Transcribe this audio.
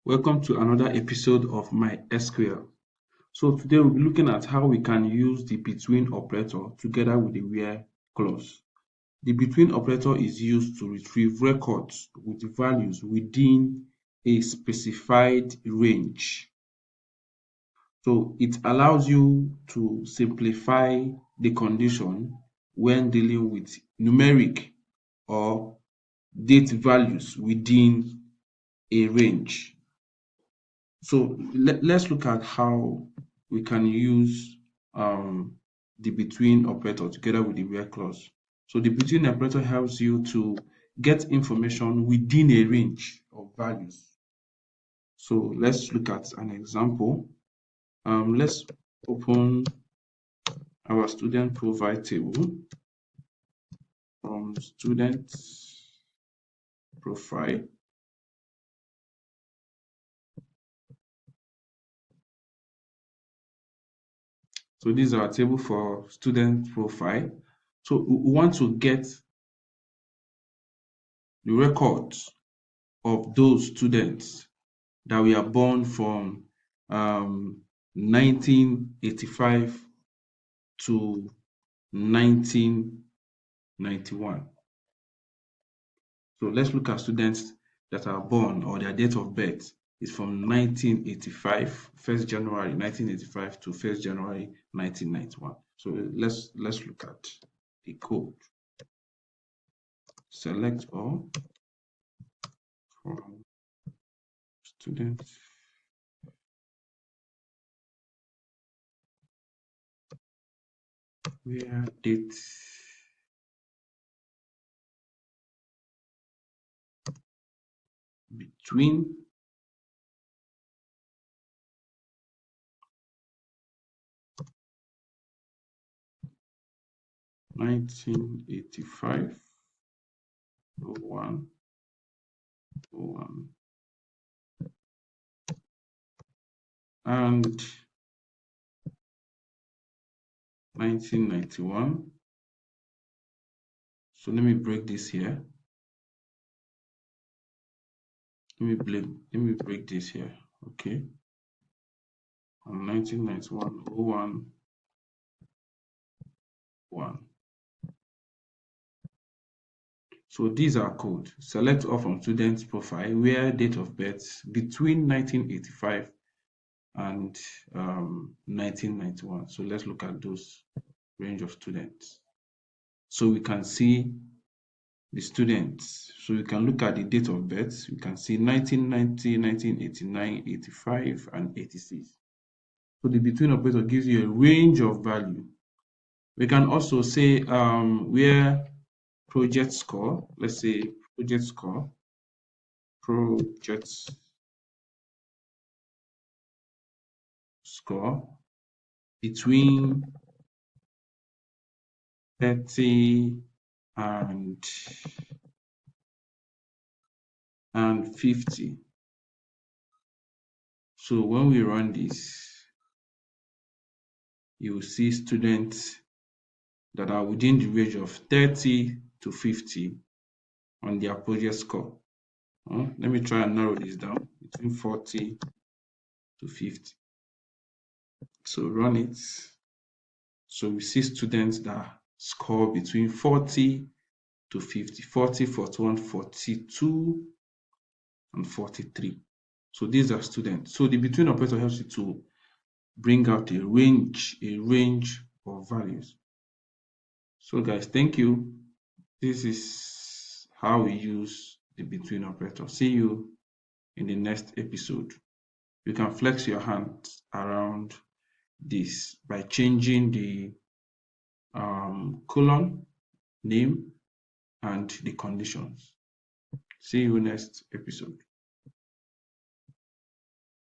Welcome to another episode of my SQL. So today we'll be looking at how we can use the between operator together with the where clause. The between operator is used to retrieve records with values within a specified range. So it allows you to simplify the condition when dealing with numeric or date values within a range. So let's look at how we can use the between operator together with the where clause. So the between operator helps you to get information within a range of values. So let's look at an example. Let's open our student profile table from student profile. So this is our table for student profile. So we want to get the records of those students that were born from 1985 to 1991. So let's look at students that are born or their date of birth is from 1985, 1st January 1985 to 1st January 1991. So let's look at the code. Select all from students. Where date between 1985 01 and 1991. So let me break this here. Let me break this here. Okay. On 1991 01 So these are code. Select all from student's profile where date of birth between 1985 and 1991. So let's look at those range of students. So we can see the students. So you can look at the date of birth. You can see 1990, 1989, 85, and 86. So the between operator gives you a range of value. We can also say where project score, let's say project score between 30 and 50. So when we run this, you will see students that are within the range of 30 to 50 on their project score. Let me try and narrow this down between 40 to 50. So run it. So we see students that score between 40 to 50, 40, 41, 42, and 43. So these are students. So the between operator helps you to bring out a range of values. So guys, thank you. This is how we use the between operator. See you in the next episode. You can flex your hand around this by changing the colon, name, and the conditions. See you next episode.